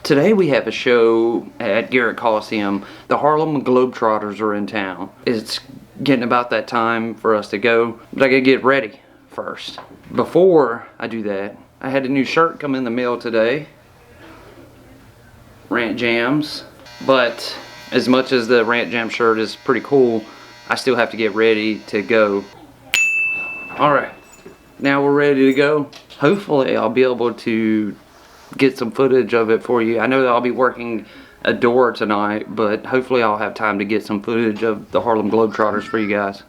Today we have a show at Garrett Coliseum. The Harlem GlobeTrotters are in town. It's getting about that time for us to go, but I gotta get ready first. Before I do that, I had a new shirt come in the mail today. Rant Jams. But as much as the Rant Jam shirt is pretty cool, I still have to get ready to go. Alright, now we're ready to go. Hopefully I'll be able to get some footage of it for you. I know that I'll be working a door tonight, but hopefully I'll have time to get some footage of the Harlem GlobeTrotters for you guys.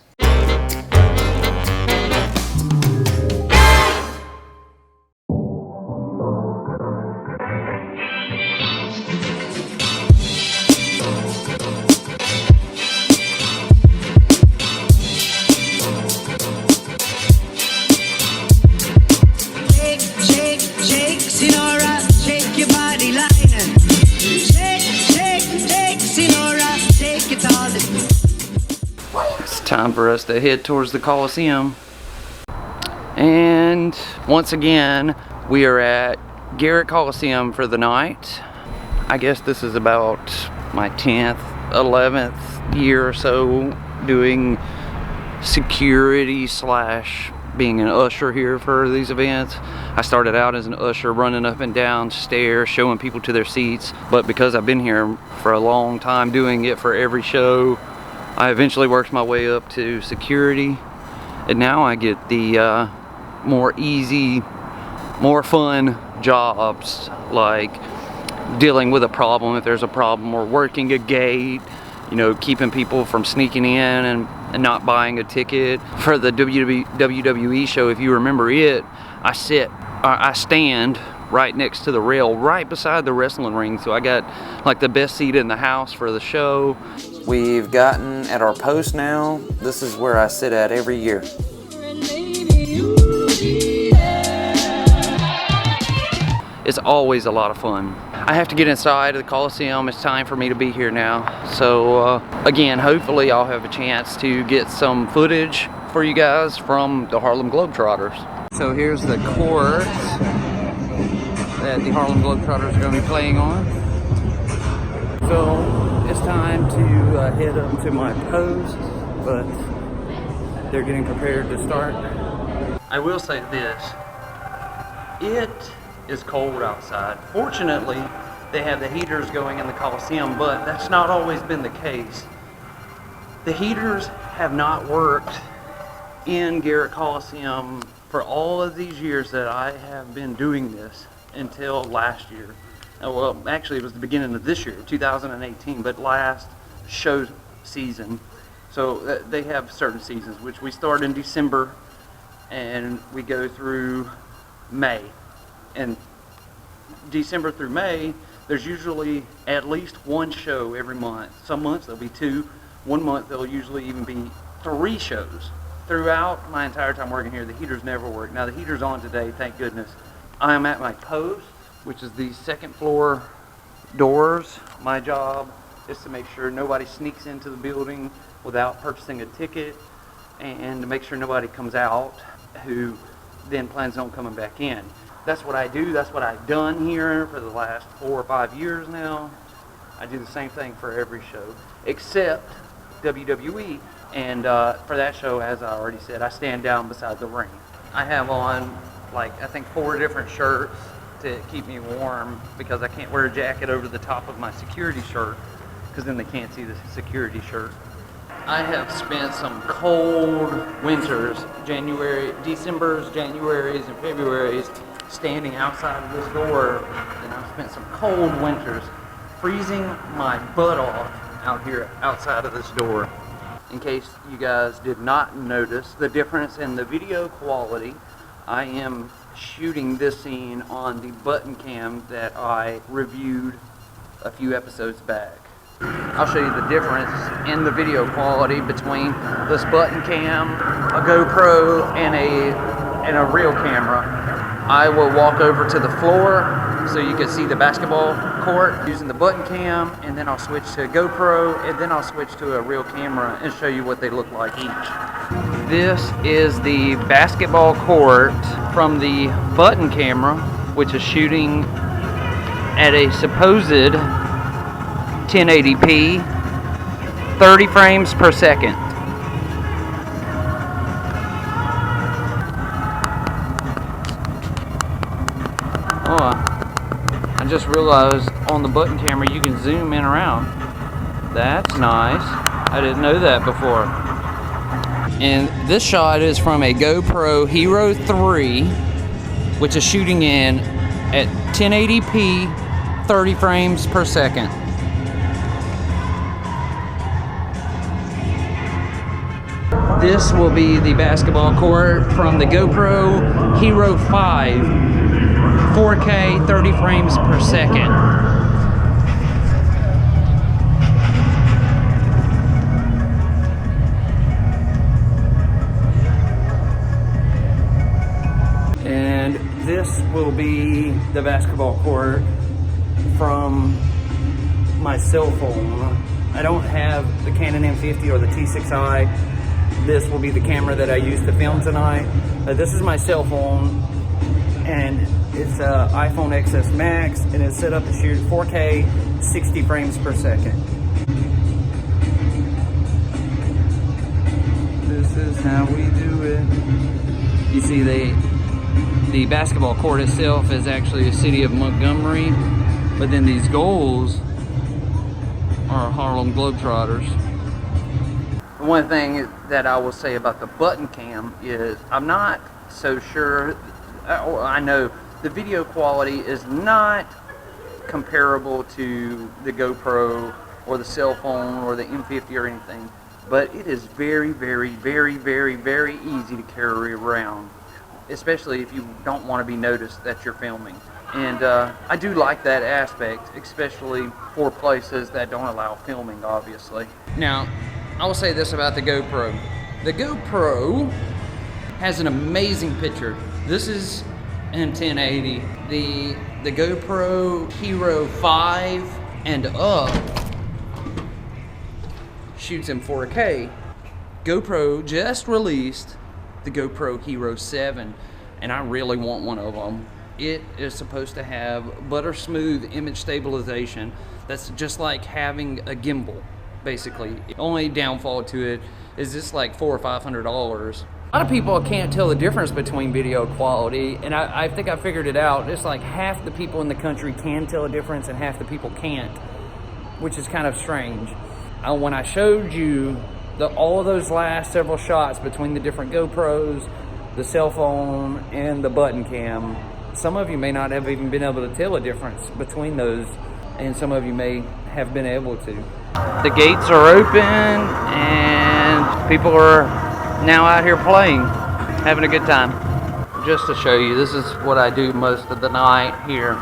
It's time for us to head towards the Coliseum. And once again, we are at Garrett Coliseum for the night. I guess this is about my 10th, 11th year or so doing security slash being an usher here for these events. I started out as an usher, running up and down stairs, showing people to their seats, but because I've been here for a long time doing it for every show, I eventually worked my way up to security, and now I get the more easy, more fun jobs, like dealing with a problem if there's a problem, or working a gate, you know, keeping people from sneaking in and not buying a ticket. For the WWE show, if you remember it, I stand right next to the rail, right beside the wrestling ring, so I got like the best seat in the house for the show. We've gotten at our post now. This is where I sit at every year. It's always a lot of fun. I have to get inside of the Coliseum. It's time for me to be here now. So again, hopefully I'll have a chance to get some footage for you guys from the Harlem GlobeTrotters. So here's the court that the Harlem GlobeTrotters are going to be playing on. So it's time to head up to my post, but they're getting prepared to start. I will say this, it is cold outside. Fortunately, they have the heaters going in the Coliseum, but that's not always been the case. The heaters have not worked in Garrett Coliseum for all of these years that I have been doing this until last year. Well, actually it was the beginning of this year, 2018, but last show season. So they have certain seasons, which we start in December and we go through May. And December through May, there's usually at least one show every month. Some months there'll be two. One month there'll usually even be 3 shows. Throughout my entire time working here, the heaters never work. Now the heater's on today, thank goodness. I am at my post, which is the second floor doors. My job is to make sure nobody sneaks into the building without purchasing a ticket, and to make sure nobody comes out who then plans on coming back in. That's what I do. That's what I've done here for the last 4 or 5 years now. I do the same thing for every show, except WWE. And for that show, as I already said, I stand down beside the ring. I have on, like, I think 4 different shirts to keep me warm, because I can't wear a jacket over the top of my security shirt, because then they can't see the security shirt. I have spent some cold winters, Decembers, Januaries, and Februaries, standing outside of this door, and I've spent some cold winters freezing my butt off out here outside of this door. In case you guys did not notice the difference in the video quality, I am shooting this scene on the button cam that I reviewed a few episodes back. I'll show you the difference in the video quality between this button cam, a GoPro, and a real camera. I will walk over to the floor so you can see the basketball court using the button cam, and then I'll switch to a GoPro, and then I'll switch to a real camera and show you what they look like each. This is the basketball court from the button camera, which is shooting at a supposed 1080p, 30 frames per second. Oh, I just realized on the button camera you can zoom in around. That's nice. I didn't know that before. And this shot is from a GoPro Hero 3, which is shooting in at 1080p, 30 frames per second. This will be the basketball court from the GoPro Hero 5, 4K, 30 frames per second. And this will be the basketball court from my cell phone. I don't have the Canon M50 or the T6i. This will be the camera that I use to film tonight. This is my cell phone, and it's an iPhone XS Max, and it's set up to shoot 4K, 60 frames per second. This is how we do it. You see the basketball court itself is actually the city of Montgomery, but then these goals are Harlem GlobeTrotters. One thing that I will say about the button cam is I'm not so sure. I know the video quality is not comparable to the GoPro or the cell phone or the M50 or anything, but it is very, very, very, very, very easy to carry around, especially if you don't want to be noticed that you're filming. And I do like that aspect, especially for places that don't allow filming, obviously. Now, I will say this about the GoPro. The GoPro has an amazing picture. This is in 1080. The GoPro Hero 5 and up shoots in 4K. GoPro just released the GoPro Hero 7, and I really want one of them. It is supposed to have butter smooth image stabilization. That's just like having a gimbal, basically. The only downfall to it is it's like $400 or $500. A lot of people can't tell the difference between video quality, and I think I figured it out. It's like half the people in the country can tell a difference and half the people can't, which is kind of strange. When I showed you all of those last several shots between the different GoPros, the cell phone, and the button cam, some of you may not have even been able to tell a difference between those, and some of you may have been able to. The gates are open and people are now out here playing, having a good time. Just to show you, this is what I do most of the night here.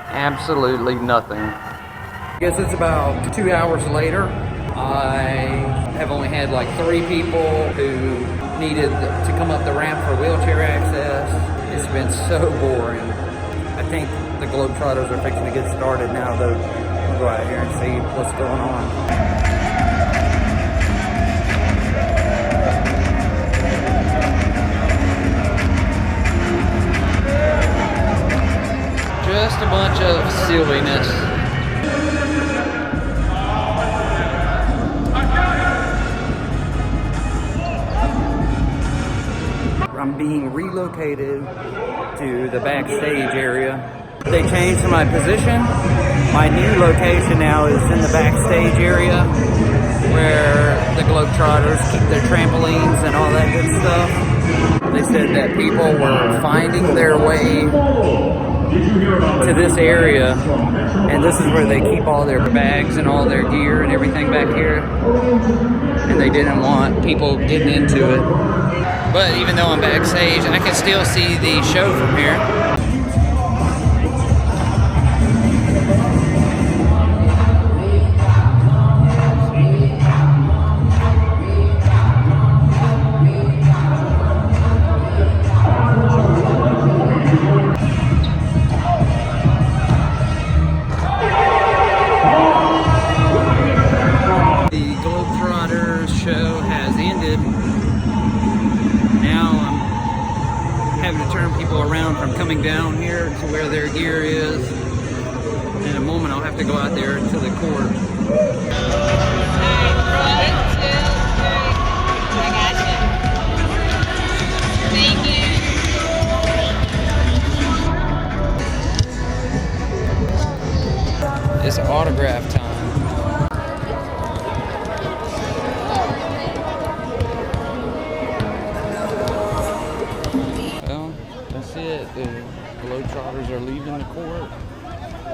Absolutely nothing. I guess it's about 2 hours later. I have only had like 3 people who needed to come up the ramp for wheelchair access. It's been so boring. I think the GlobeTrotters are fixing to get started now, though. We'll go out here and see what's going on. Just a bunch of silliness. I'm being relocated to the backstage area. They changed my position. My new location now is in the backstage area where the GlobeTrotters keep their trampolines and all that good stuff. They said that people were finding their way to this area, and this is where they keep all their bags and all their gear and everything back here, and they didn't want people getting into it. But even though I'm backstage, I can still see the show from here. The GlobeTrotters show has ended. Now I'm having to turn turn people around from coming down here to where their gear is. In a moment, I'll have to go out there to the court. It's autograph time. Well, that's it. The GlobeTrotters are leaving the court.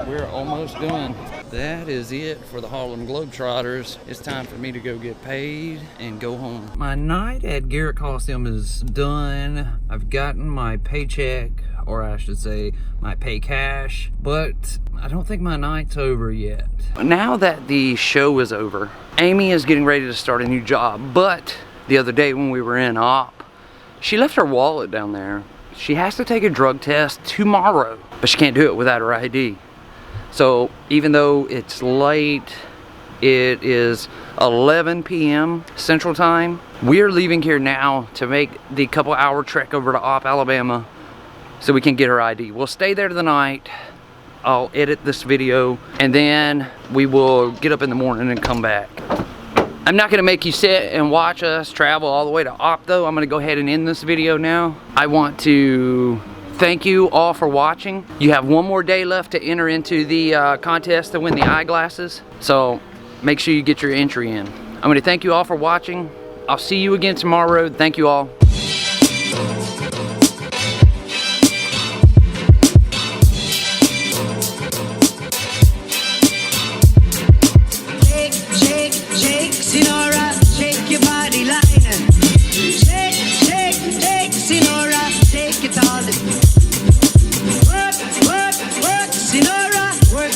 We're almost done. That is it for the Harlem GlobeTrotters. It's time for me to go get paid and go home. My night at Garrett Coliseum is done. I've gotten my paycheck, or I should say my pay cash, but I don't think my night's over yet. Now that the show is over, Amy is getting ready to start a new job, but the other day when we were in op, she left her wallet down there. She has to take a drug test tomorrow, but she can't do it without her ID. So even though it's late, it is 11 p.m. Central Time, we're leaving here now to make the couple-hour trek over to Op, Alabama, so we can get her ID. We'll stay there the night. I'll edit this video, and then we will get up in the morning and come back. I'm not gonna make you sit and watch us travel all the way to Op though. I'm gonna go ahead and end this video now. I want to thank you all for watching. You have one more day left to enter into the contest to win the eyeglasses. So make sure you get your entry in. I'm gonna thank you all for watching. I'll see you again tomorrow. Thank you all.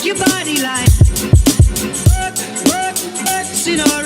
Your body line, work, Sinora.